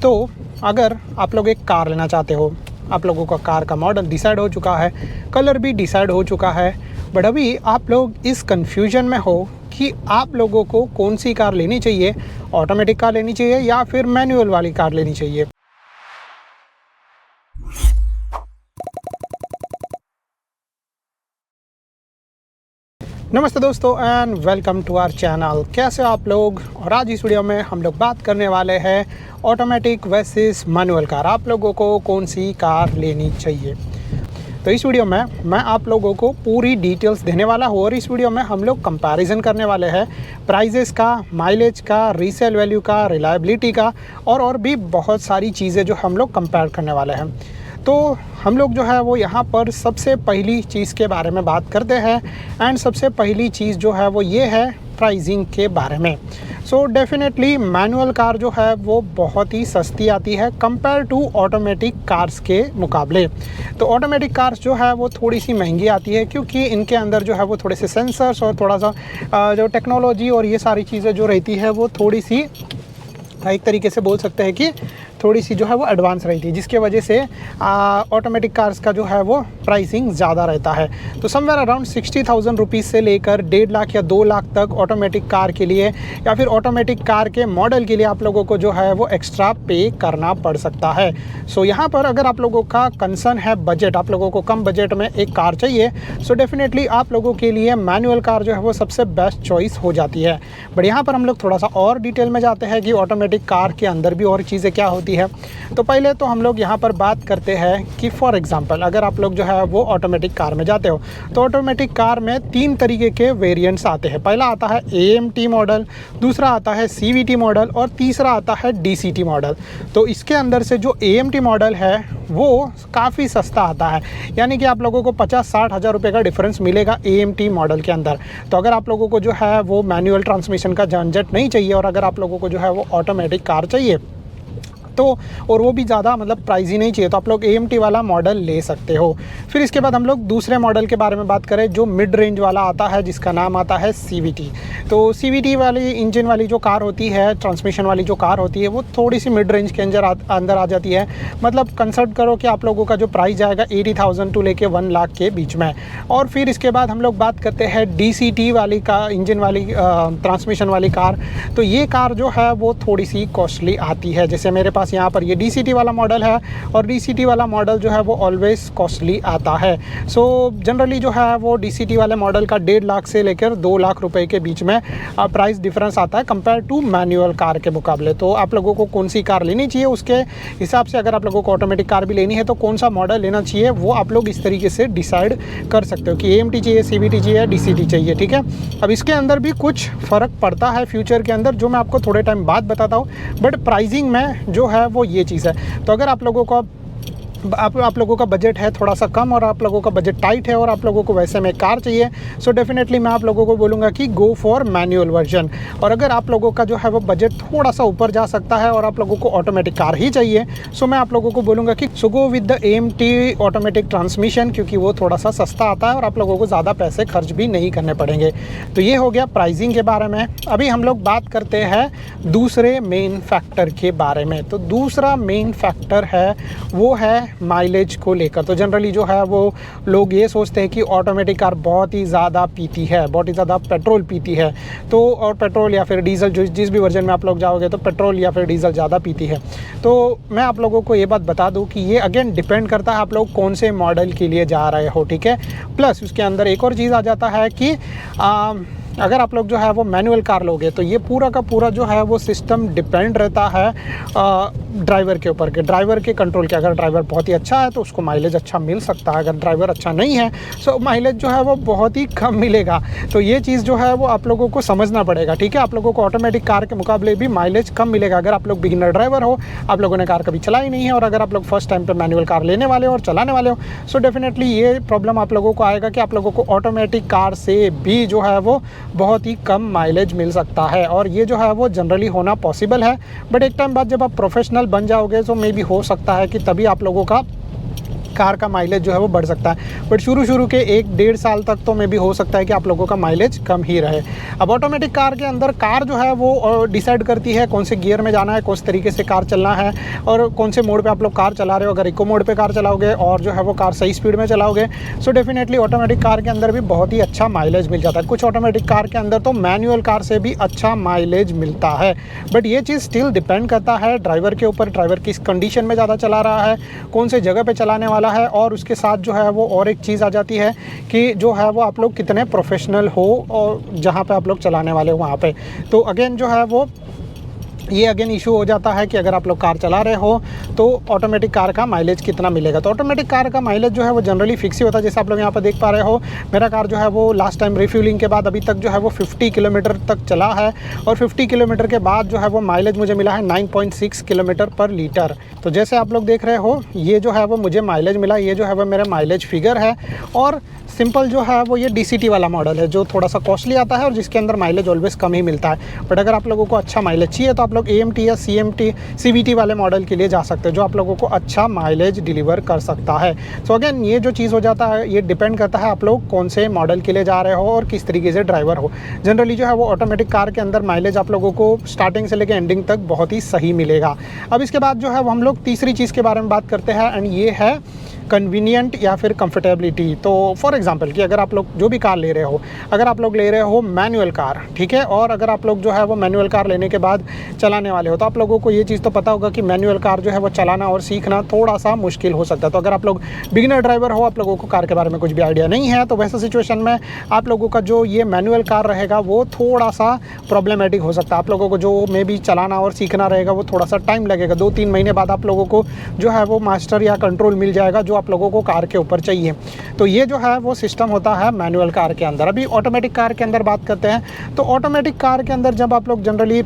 तो अगर आप लोग एक कार लेना चाहते हो, आप लोगों का कार का मॉडल डिसाइड हो चुका है, कलर भी डिसाइड हो चुका है, बट अभी आप लोग इस कन्फ्यूजन में हो कि आप लोगों को कौन सी कार लेनी चाहिए, ऑटोमेटिक कार लेनी चाहिए या फिर मैनुअल वाली कार लेनी चाहिए। नमस्ते दोस्तों and welcome to our channel. कैसे हो आप लोग? और आज इस वीडियो में हम लोग बात करने वाले हैं ऑटोमेटिक वर्सेस मैनुअल कार। आप लोगों को कौन सी कार लेनी चाहिए। तो इस वीडियो में मैं आप लोगों को पूरी डिटेल्स देने वाला हूँ और इस वीडियो में हम लोग कंपैरिजन करने वाले हैं प्राइजेस का, माइलेज का, रीसेल वैल्यू का, रिलायबिलिटी का और भी बहुत सारी चीज़ें जो हम लोग कंपेयर करने वाले हैं। तो हम लोग जो है वो यहाँ पर सबसे पहली चीज़ के बारे में बात करते हैं एंड सबसे पहली चीज़ जो है वो ये है प्राइसिंग के बारे में। सो डेफिनेटली मैनुअल कार जो है वो बहुत ही सस्ती आती है कंपेयर टू ऑटोमेटिक कार्स के मुकाबले। तो ऑटोमेटिक कार्स जो है वो थोड़ी सी महंगी आती है क्योंकि इनके अंदर जो है वो थोड़े से सेंसर्स और थोड़ा सा जो टेक्नोलॉजी और ये सारी चीज़ें जो रहती है वो थोड़ी सी एक तरीके से बोल सकते हैं कि थोड़ी सी जो है वो एडवांस रहती है, जिसके वजह से ऑटोमेटिक कार्स का जो है वो प्राइसिंग ज़्यादा रहता है। तो समवेयर अराउंड 60,000 रुपीज़ से लेकर 1.5 लाख या 2 लाख तक ऑटोमेटिक कार के लिए या फिर ऑटोमेटिक कार के मॉडल के लिए आप लोगों को जो है वो एक्स्ट्रा पे करना पड़ सकता है। सो यहाँ पर अगर आप लोगों का कंसर्न है बजट, आप लोगों को कम बजट में एक कार चाहिए, सो डेफिनेटली आप लोगों के लिए मैनुअल कार जो है वो सबसे बेस्ट चॉइस हो जाती है। बट यहाँ पर हम लोग थोड़ा सा और डिटेल में जाते हैं कि ऑटोमेटिक कार के अंदर भी और चीज़ें क्या होती है। तो पहले तो हम लोग यहाँ पर बात करते हैं कि फॉर एग्जांपल अगर आप लोग जो है वो ऑटोमेटिक कार में जाते हो तो ऑटोमेटिक कार में 3 तरीके के वेरिएंट्स आते हैं। पहला आता है AMT मॉडल, दूसरा आता है CVT मॉडल और तीसरा आता है DCT मॉडल। तो इसके अंदर से जो AMT मॉडल है वो काफ़ी सस्ता आता है, यानी कि आप लोगों को 50-60 हज़ार रुपये का डिफरेंस मिलेगा AMT मॉडल के अंदर। तो अगर आप लोगों को जो है वो मैनुअल ट्रांसमिशन का झंझट नहीं चाहिए और अगर आप लोगों को जो है वो ऑटोमेटिक कार चाहिए तो और वो भी ज़्यादा मतलब प्राइजी नहीं चाहिए तो आप लोग AMT वाला मॉडल ले सकते हो। फिर इसके बाद हम लोग दूसरे मॉडल के बारे में बात करें जो मिड रेंज वाला आता है, जिसका नाम आता है CVT। तो CVT वाली इंजन वाली जो कार होती है, ट्रांसमिशन वाली जो कार होती है, वो थोड़ी सी मिड रेंज के अंदर आ जाती है। मतलब कंसल्ट करो कि आप लोगों का जो प्राइस जाएगा 80,000 टू लेके 1 लाख के बीच में। और फिर इसके बाद हम लोग बात करते हैं DCT वाली का इंजन वाली ट्रांसमिशन वाली कार। तो ये कार जो है वो थोड़ी सी कॉस्टली आती है। जैसे मेरे पास यहाँ पर ये DCT वाला मॉडल है और DCT वाला मॉडल जो है वो ऑलवेज कॉस्टली आता है। सो जनरली जो है वो DCT वाले मॉडल का 1.5 लाख से लेकर 2 लाख रुपए के बीच में प्राइस डिफरेंस आता है कंपेयर टू मैनुअल कार के मुकाबले। तो आप लोगों को कौन सी कार लेनी चाहिए उसके हिसाब से, अगर आप लोगों को ऑटोमेटिक कार भी लेनी है तो कौन सा मॉडल लेना चाहिए वो आप लोग इस तरीके से डिसाइड कर सकते हो कि AMT चाहिए, CVT चाहिए, DCT चाहिए। ठीक है, अब इसके अंदर भी कुछ फ़र्क पड़ता है फ्यूचर के अंदर जो मैं आपको थोड़े टाइम बाद बताता हूँ, बट प्राइसिंग में जो है वो ये चीज़ है। तो अगर आप लोगों को आप लोगों का बजट है थोड़ा सा कम और आप लोगों का बजट टाइट है और आप लोगों को वैसे में कार चाहिए, सो डेफिनेटली मैं आप लोगों को बोलूँगा कि गो फॉर मैनुअल वर्जन। और अगर आप लोगों का जो है वो बजट थोड़ा सा ऊपर जा सकता है और आप लोगों को ऑटोमेटिक कार ही चाहिए, सो मैं आप लोगों को बोलूँगा कि so go with the AMT automatic transmission, क्योंकि वो थोड़ा सा सस्ता आता है और आप लोगों को ज़्यादा पैसे खर्च भी नहीं करने पड़ेंगे। तो ये हो गया प्राइसिंग के बारे में। अभी हम लोग बात करते हैं दूसरे मेन फैक्टर के बारे में। तो दूसरा मेन फैक्टर है वो है माइलेज को लेकर। तो जनरली जो है वो लोग ये सोचते हैं कि ऑटोमेटिक कार बहुत ही ज़्यादा पीती है, बहुत ही ज़्यादा पेट्रोल पीती है। तो और पेट्रोल या फिर डीजल, जिस भी वर्जन में आप लोग जाओगे तो पेट्रोल या फिर डीजल ज़्यादा पीती है। तो मैं आप लोगों को ये बात बता दूं कि ये अगेन डिपेंड करता है आप लोग कौन से मॉडल के लिए जा रहे हो। ठीक है, प्लस उसके अंदर एक और चीज़ आ जाता है कि अगर आप लोग जो है वो मैनुअल कार लोगे तो ये पूरा का पूरा जो है वो सिस्टम डिपेंड रहता है ड्राइवर के ऊपर, के ड्राइवर के कंट्रोल के। अगर ड्राइवर बहुत ही अच्छा है तो उसको माइलेज अच्छा मिल सकता है, अगर ड्राइवर अच्छा नहीं है सो माइलेज जो है वो बहुत ही कम मिलेगा। तो ये चीज़ जो है वो आप लोगों को समझना पड़ेगा। ठीक है, आप लोगों को ऑटोमेटिक कार के मुकाबले भी माइलेज कम मिलेगा अगर आप लोग बिगिनर ड्राइवर हो, आप लोगों ने कार कभी चलाई नहीं है और अगर आप लोग फर्स्ट टाइम पर मैनुअल कार लेने वाले हो और चलाने वाले हो, सो डेफिनेटली ये प्रॉब्लम आप लोगों को आएगा कि आप लोगों को ऑटोमेटिक कार से भी जो है वो बहुत ही कम माइलेज मिल सकता है। और ये जो है वो जनरली होना पॉसिबल है, बट एक टाइम बाद जब आप प्रोफेशनल बन जाओगे तो मे भी हो सकता है कि तभी आप लोगों का कार का माइलेज जो है वो बढ़ सकता है। बट शुरू के 1-1.5 साल तक तो मे भी हो सकता है कि आप लोगों का माइलेज कम ही रहे। अब ऑटोमेटिक कार के अंदर कार जो है वो डिसाइड करती है कौन से गियर में जाना है, कौन से तरीके से कार चलना है और कौन से मोड पे आप लोग कार चला रहे हो। अगर इको मोड पे कार चलाओगे और जो है वो कार सही स्पीड में चलाओगे सो डेफिनेटली ऑटोमेटिक कार के अंदर भी बहुत ही अच्छा माइलेज मिल जाता है। कुछ ऑटोमेटिक कार के अंदर तो मैनुअल कार से भी अच्छा माइलेज मिलता है। बट ये चीज़ स्टिल डिपेंड करता है ड्राइवर के ऊपर, ड्राइवर किस कंडीशन में ज़्यादा चला रहा है, कौन से जगह पे चलाने वाला है। और उसके साथ जो है वो और एक चीज़ आ जाती है कि जो है वो आप लोग कितने प्रोफेशनल हो और जहाँ पे आप लोग चलाने वाले हो वहाँ पे। तो अगेन जो है वो ये अगेन इशू हो जाता है कि अगर आप लोग कार चला रहे हो तो ऑटोमेटिक कार का माइलेज कितना मिलेगा। तो ऑटोमेटिक कार का माइलेज जो है वो जनरली फिक्स ही होता है। जैसे आप लोग यहाँ पर देख पा रहे हो, मेरा कार जो है वो लास्ट टाइम रिफ्यूलिंग के बाद अभी तक जो है वो 50 किलोमीटर तक चला है और 50 किलोमीटर के बाद जो है वो माइलेज मुझे मिला है 9.6 किलोमीटर पर लीटर। तो जैसे आप लोग देख रहे हो ये जो है वो मुझे माइलेज मिला, ये जो है वो मेरा माइलेज फिगर है। और सिंपल जो है वो ये DCT वाला मॉडल है जो थोड़ा सा कॉस्टली आता है और जिसके अंदर माइलेज ऑलवेज कम ही मिलता है। बट अगर आप लोगों को अच्छा माइलेज चाहिए तो आप लोग AMT या CVT वाले मॉडल के लिए जा सकते हैं जो आप लोगों को अच्छा माइलेज डिलीवर कर सकता है। सो अगेन ये जो चीज़ हो जाता है ये डिपेंड करता है आप लोग कौन से मॉडल के लिए जा रहे हो और किस तरीके से ड्राइवर हो। जनरली जो है वो ऑटोमेटिक कार के अंदर माइलेज आप लोगों को स्टार्टिंग से लेकर एंडिंग तक बहुत ही सही मिलेगा। अब इसके बाद जो है वो हम लोग तीसरी चीज़ के बारे में बात करते हैं एंड ये है कन्वीनियंट या फिर कंफर्टेबिलिटी। तो फॉर एग्जांपल कि अगर आप लोग जो भी कार ले रहे हो, अगर आप लोग ले रहे हो मैनुअल कार, ठीक है, और अगर आप लोग जो है वो मैनुअल कार लेने के बाद चलाने वाले हो तो आप लोगों को ये चीज़ तो पता होगा कि मैनुअल कार जो है वो चलाना और सीखना थोड़ा सा मुश्किल हो सकता है। तो अगर आप लोग बिगिनर ड्राइवर हो, आप लोगों को कार के बारे में कुछ भी आइडिया नहीं है, तो वैसे सिचुएशन में आप लोगों का जो ये मैनुअल कार रहेगा वो थोड़ा सा प्रॉब्लमेटिक हो सकता है। आप लोगों को जो मे भी चलाना और सीखना रहेगा वो थोड़ा सा टाइम लगेगा। 2-3 महीने बाद आप लोगों को जो है वो मास्टर या कंट्रोल मिल जाएगा जो आप लोगों को कार के ऊपर चाहिए। तो ये जो है वो सिस्टम होता है मैनुअल कार के अंदर। अभी ऑटोमेटिक कार के अंदर बात करते हैं। तो ऑटोमेटिक कार के अंदर जब आप लोग जनरली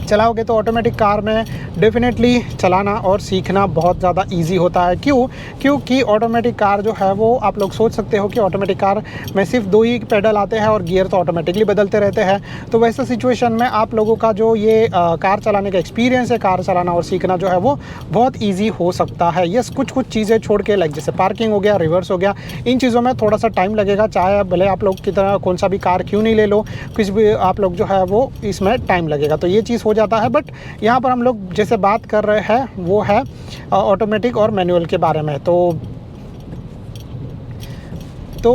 चलाओगे तो ऑटोमेटिक कार में डेफिनेटली चलाना और सीखना बहुत ज़्यादा इजी होता है। क्योंकि ऑटोमेटिक कार जो है वो आप लोग सोच सकते हो कि ऑटोमेटिक कार में सिर्फ 2 ही पेडल आते हैं और गियर तो ऑटोमेटिकली बदलते रहते हैं। तो वैसे सिचुएशन में आप लोगों का जो ये कार चलाने का एक्सपीरियंस है, कार चलाना और सीखना जो है वो बहुत ईजी हो सकता है। यस, कुछ चीज़ें छोड़ के लाइक जैसे पार्किंग हो गया, रिवर्स हो गया, इन चीज़ों में थोड़ा सा टाइम लगेगा। चाहे भले आप लोग कितना कौन सा भी कार क्यों नहीं ले लो, कुछ भी आप लोग जो है वो इसमें टाइम लगेगा। तो ये चीज़ हो जाता है। बट यहाँ पर हम लोग जैसे बात कर रहे हैं वो है ऑटोमेटिक और मैनुअल के बारे में। तो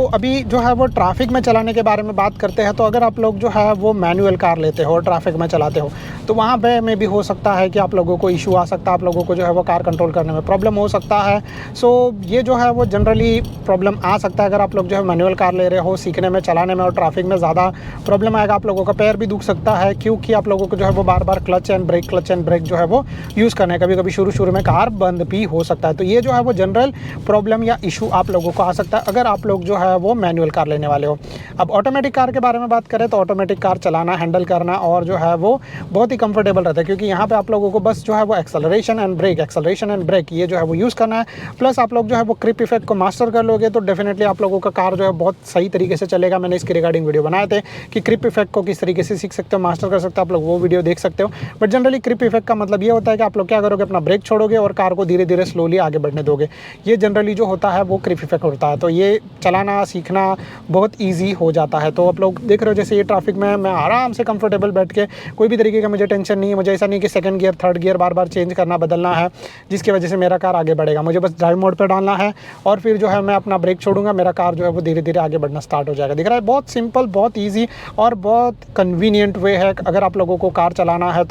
अभी जो है वो ट्रैफिक में चलाने के बारे में बात करते हैं। तो अगर आप लोग जो है वो मैनुअल कार लेते हो और ट्रैफिक में चलाते हो तो वहाँ पे में भी हो सकता है कि आप लोगों को इशू आ सकता है, आप लोगों को जो है वो कार कंट्रोल करने में प्रॉब्लम हो सकता है। सो ये जो है वो जनरली प्रॉब्लम आ सकता है अगर आप लोग जो है मैनुअल कार ले रहे हो, सीखने में, चलाने में और ट्रैफिक में ज़्यादा प्रॉब्लम आएगा। आप लोगों का पैर भी दुख सकता है क्योंकि आप लोगों को जो है वो बार क्लच एंड ब्रेक जो है वो यूज़ करना है। कभी शुरू में कार बंद भी हो सकता है। तो ये जो है वो जनरल प्रॉब्लम या इशू आप लोगों को आ सकता है अगर आप लोग जो है वो मैनुअल कार लेने वाले हो। अब ऑटोमेटिक कार के बारे में बात करें तो ऑटोमेटिक कार चलाना, हैंडल करना और जो है वो बहुत ही कंफर्टेबल रहता है क्योंकि यहाँ पे आप लोगों को बस जो है वो एक्सेलरेशन एंड ब्रेक ये जो है वो यूज़ करना है। प्लस आप लोग जो है वो क्रिप इफेक्ट को मास्टर कर लोगे तो डेफिनेटली आप लोगों का कार जो है बहुत सही तरीके से चलेगा। मैंने इसके रिगार्डिंग वीडियो बनाए थे कि क्रिप इफेक्ट को किस तरीके से सीख सकते हो, मास्टर कर सकते हो, आप लोग वो वीडियो देख सकते हो। बट जनरली क्रिप इफेक्ट का मतलब ये होता है कि आप लोग क्या करोगे, अपना ब्रेक छोड़ोगे और कार को धीरे धीरे स्लोली आगे बढ़ने दोगे। ये जनरली जो होता है वो क्रिप इफेक्ट होता है। तो ये चलाना सीखना बहुत ईजी हो जाता है। तो आप लोग देख रहे हो जैसे ये ट्रैफिक में मैं आराम से कंफर्टेबल बैठ के, कोई भी तरीके का मुझे टेंशन नहीं है। मुझे ऐसा नहीं कि सेकंड गियर थर्ड गियर बार चेंज करना बदलना है जिसकी वजह से मेरा कार आगे बढ़ेगा। मुझे बस ड्राइव मोड पे डालना है और फिर जो है मैं अपना ब्रेक छोड़ूंगा, मेरा कार जो है वो धीरे धीरे आगे बढ़ना स्टार्ट हो जाएगा। दिख रहा है, बहुत सिंपल, बहुत ईजी और बहुत कन्वीनियंट वे है अगर आप लोगों को कार चलाना है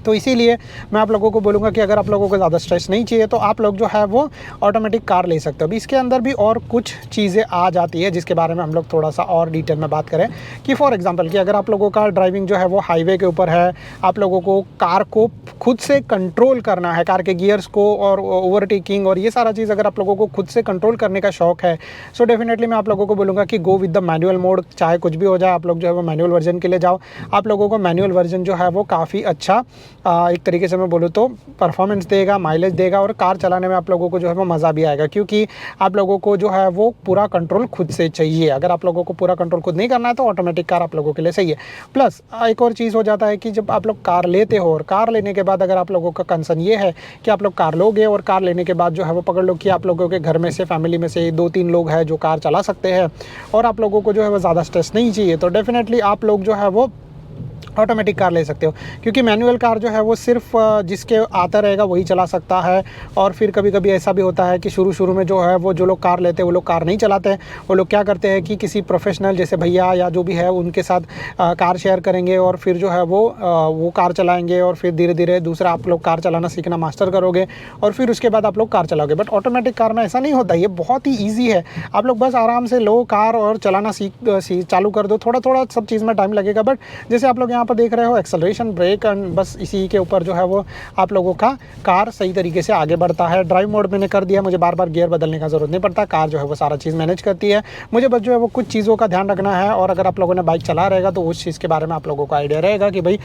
तो इसीलिए मैं आप लोगों को बोलूँगा कि अगर आप लोगों को ज़्यादा स्ट्रेस नहीं चाहिए तो आप लोग जो है वो ऑटोमेटिक कार ले सकते हो। अभी इसके अंदर भी और कुछ चीज़ें आ जाती है जिसके बारे में हम लोग थोड़ा सा और डिटेल में बात करें कि फॉर एग्जांपल कि अगर आप लोगों का ड्राइविंग जो है वो हाईवे के ऊपर है, आप लोगों को कार को खुद से कंट्रोल करना है, कार के गियर्स को और ओवरटेकिंग और ये सारा चीज़ अगर आप लोगों को खुद से कंट्रोल करने का शौक है सो डेफिनेटली मैं आप लोगों को बोलूँगा कि go with the manual mode. चाहे कुछ भी हो जाए, आप लोग जो है वो मैनुअल वर्जन के लिए जाओ। आप लोगों को मैनुअल वर्जन जो है वो काफ़ी अच्छा एक तरीके से मैं बोलूँ तो परफॉर्मेंस देगा, माइलेज देगा और कार चलाने में आप लोगों को जो है वो मज़ा भी आएगा, क्योंकि आप लोगों को जो है वो पूरा कंट्रोल खुद से चाहिए। अगर आप लोगों को पूरा कंट्रोल खुद नहीं करना है तो ऑटोमेटिक कार आप लोगों के लिए सही है। प्लस एक और चीज़ हो जाता है कि जब आप लोग कार लेते हो और कार लेने के बाद अगर आप लोगों का कंसर्न ये है कि आप लोग कार लोगे और कार लेने के बाद जो है वो पकड़ लो कि आप लोगों के घर में से, फैमिली में से 2-3 लोग हैं जो कार चला सकते हैं और आप लोगों को जो है वो ज़्यादा स्ट्रेस नहीं चाहिए, तो डेफिनेटली आप लोग जो है वो ऑटोमेटिक कार ले सकते हो। क्योंकि मैनुअल कार जो है वो सिर्फ जिसके आता रहेगा वही चला सकता है। और फिर कभी कभी ऐसा भी होता है कि शुरू में जो है वो जो लोग कार लेते हैं वो लोग कार नहीं चलाते हैं। वो लोग क्या करते हैं कि किसी प्रोफेशनल जैसे भैया या जो भी है उनके साथ कार शेयर करेंगे और फिर जो है वो कार चलाएंगे और फिर धीरे धीरे दूसरा आप लोग कार चलाना सीखना मास्टर करोगे और फिर उसके बाद आप लोग कार चलाओगे। बट ऑटोमेटिक कार में ऐसा नहीं होता, ये बहुत ही ईजी है। आप लोग बस आराम से लो कार और चलाना चालू कर दो। थोड़ा थोड़ा सब चीज़ में टाइम लगेगा, बट जैसे आप लोग यहाँ पर देख रहे हो एक्सेलरेशन, ब्रेक एंड बस इसी के ऊपर जो है वो आप लोगों का कार सही तरीके से आगे बढ़ता है। ड्राइव मोड मैंने कर दिया, मुझे बार बार गियर बदलने का ज़रूरत नहीं पड़ता, कार जो है वो सारा चीज़ मैनेज करती है। मुझे बस जो है वो कुछ चीज़ों का ध्यान रखना है और अगर आप लोगों ने बाइक चला रहेगा तो उस चीज़ के बारे में आप लोगों को आइडिया रहेगा कि भाई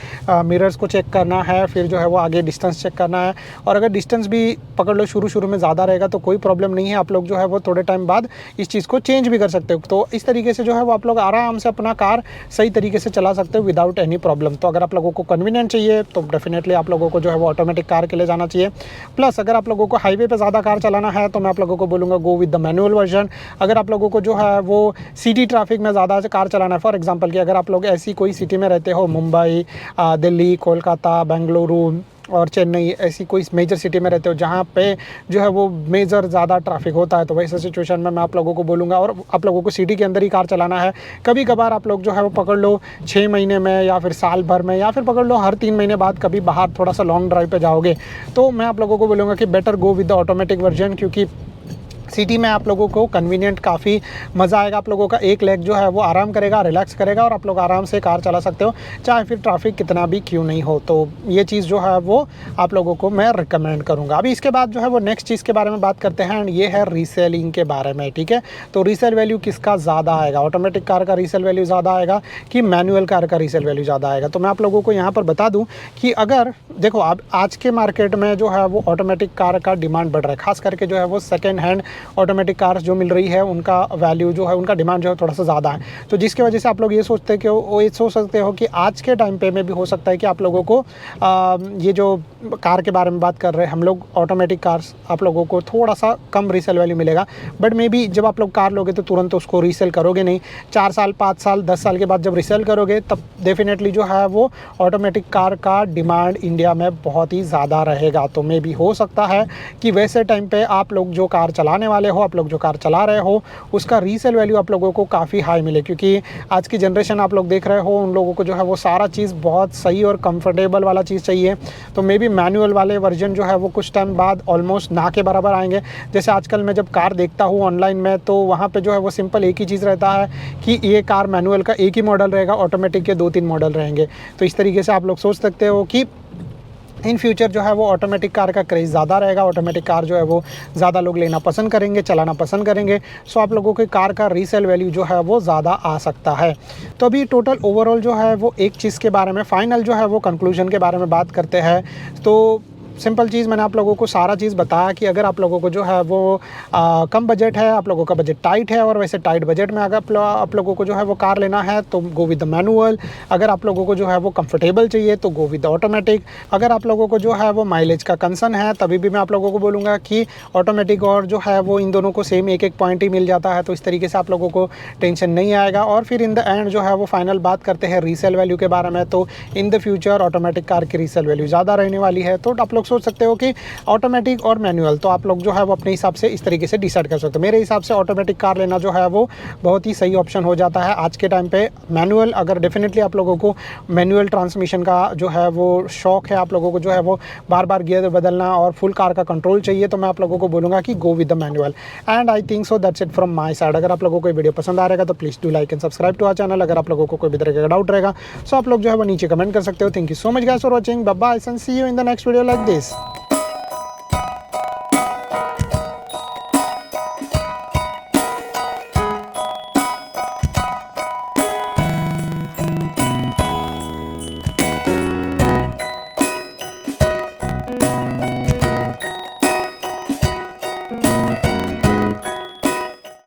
मिरर्स को चेक करना है, फिर जो है वो आगे डिस्टेंस चेक करना है। और अगर डिस्टेंस भी पकड़ लो शुरू में ज़्यादा रहेगा तो कोई प्रॉब्लम नहीं है, आप लोग जो है वो थोड़े टाइम बाद इस चीज़ को चेंज भी कर सकते हो। तो इस तरीके से जो है वो आप लोग आराम से अपना कार सही तरीके से चला सकते हो विदाउट एनी प्रॉब्लम। तो अगर आप लोगों को कन्वीनियंट चाहिए तो डेफिनेटली आप लोगों को जो है वो ऑटोमेटिक कार के लिए जाना चाहिए। प्लस अगर आप लोगों को हाईवे पे ज़्यादा कार चलाना है तो मैं आप लोगों को बोलूँगा गो विद द मैनुअल वर्जन। अगर आप लोगों को जो है वो सिटी ट्रैफिक में ज़्यादा कार चलाना है, फॉर एग्जांपल कि अगर आप लोग ऐसी कोई सिटी में रहते हो, मुंबई, दिल्ली, कोलकाता, बेंगलुरु और चेन्नई, ऐसी कोई मेजर सिटी में रहते हो जहाँ पे जो है वो मेजर ज़्यादा ट्रैफिक होता है, तो वैसे सिचुएशन में मैं आप लोगों को बोलूँगा और आप लोगों को सिटी के अंदर ही कार चलाना है। कभी कभार आप लोग जो है वो पकड़ लो 6 महीने में या फिर साल भर में या फिर पकड़ लो हर 3 महीने बाद कभी बाहर थोड़ा सा लॉन्ग ड्राइव पे जाओगे तो मैं आप लोगों को बोलूँगा कि better go with the automatic version, क्योंकि सिटी में आप लोगों को कन्वीनियंट काफ़ी मज़ा आएगा। आप लोगों का एक लेग जो है वो आराम करेगा, रिलैक्स करेगा और आप लोग आराम से कार चला सकते हो, चाहे फिर ट्रैफिक कितना भी क्यों नहीं हो। तो ये चीज़ जो है वो आप लोगों को मैं रिकमेंड करूँगा। अभी इसके बाद जो है वो नेक्स्ट चीज़ के बारे में बात करते हैं, एंड ये है रीसेलिंग के बारे में। ठीक है, तो रीसेल वैल्यू किसका ज़्यादा आएगा, ऑटोमेटिक कार का रीसेल वैल्यू ज़्यादा आएगा कि मैनुअल कार का रीसेल वैल्यू ज़्यादा आएगा। तो मैं आप लोगों को यहाँ पर बता दूँ कि अगर देखो आप आज के मार्केट में जो है वो ऑटोमेटिक कार का डिमांड बढ़ रहा है, खास करके जो है वो सेकेंड हैंड ऑटोमेटिक कार जो मिल रही है उनका वैल्यू जो है, उनका डिमांड जो है थोड़ा सा ज़्यादा है। तो जिसकी वजह से आप लोग ये सोच सकते हो कि आज के टाइम पे में भी हो सकता है कि आप लोगों को ये जो कार के बारे में बात कर रहे हैं हम लोग, ऑटोमेटिक कार्स आप लोगों को थोड़ा सा कम रीसेल वैल्यू मिलेगा। बट मे बी जब आप लोग कार लोगे तो तुरंत उसको रीसेल करोगे नहीं, 4 साल 5 साल 10 साल के बाद जब रीसेल करोगे तब डेफिनेटली जो है वो ऑटोमेटिक कार का डिमांड इंडिया में बहुत ही ज़्यादा रहेगा। तो मे बी हो सकता है कि वैसे टाइम पे आप लोग जो कार चलाने वाले हो, आप लोग जो कार चला रहे हो, उसका रीसेल वैल्यू आप लोगों को काफ़ी हाई मिले, क्योंकि आज की जनरेशन आप लोग देख रहे हो उन लोगों को जो है वो सारा चीज़ बहुत सही और कंफर्टेबल वाला चीज़ चाहिए। तो मे बी मैनुअल वाले वर्जन जो है वो कुछ टाइम बाद ऑलमोस्ट ना के बराबर आएंगे। जैसे आजकल मैं जब कार देखता हूँ ऑनलाइन में तो वहाँ पे जो है वो सिंपल एक ही चीज़ रहता है कि ये कार मैनुअल का एक ही मॉडल रहेगा, ऑटोमेटिक के 2-3 मॉडल रहेंगे। तो इस तरीके से आप लोग सोच सकते हो कि इन फ्यूचर जो है वो ऑटोमेटिक कार का क्रेज़ ज़्यादा रहेगा, ऑटोमेटिक कार जो है वो ज़्यादा लोग लेना पसंद करेंगे, चलाना पसंद करेंगे। सो आप लोगों के कार का रीसेल वैल्यू जो है वो ज़्यादा आ सकता है। तो अभी टोटल ओवरऑल जो है वो एक चीज़ के बारे में फाइनल जो है वो कंक्लूजन के बारे में बात करते हैं। तो सिंपल चीज़ मैंने आप लोगों को सारा चीज़ बताया कि अगर आप लोगों को जो है वो कम बजट है, आप लोगों का बजट टाइट है और वैसे टाइट बजट में अगर आप लोगों को जो है वो कार लेना है तो गो विद द मैनुअल। अगर आप लोगों को जो है वो कंफर्टेबल चाहिए तो गो विद द ऑटोमेटिक। अगर आप लोगों को जो है वो माइलेज का कंसर्न है तभी भी मैं आप लोगों को बोलूँगा कि ऑटोमेटिक और जो है वो इन दोनों को सेम एक पॉइंट ही मिल जाता है, तो इस तरीके से आप लोगों को टेंशन नहीं आएगा। और फिर इन द एंड जो है वो फाइनल बात करते हैं रीसेल वैल्यू के बारे में। तो in the future automatic car की रीसेल वैल्यू ज़्यादा रहने वाली है। तो आप लोग सोच सकते हो कि ऑटोमेटिक और मैनुअल, तो आप लोग जो है वो अपने हिसाब से इस तरीके से डिसाइड कर सकते हो। मेरे हिसाब से ऑटोमेटिक कार लेना जो है वो बहुत ही सही ऑप्शन हो जाता है आज के टाइम पे। मैनुअल अगर डेफिनेटली आप लोगों को मैनुअल ट्रांसमिशन का जो है वो शौक है, आप लोगों को जो है वो बार बार गियर बदलना और फुल कार का कंट्रोल चाहिए, तो मैं आप लोगों को बोलूँगा कि go with the manual. And I think so that's it from my side. अगर आप लोगों को वीडियो पसंद आ रहेगा तो please do like and subscribe to our channel. अगर आप लोगों को कोई भी तरह का डाउट रहेगा सो आप लोग जो है वो नीचे कमेंट कर सकते हो। Thank you so much guys for watching, bye bye and see you in the next video like this.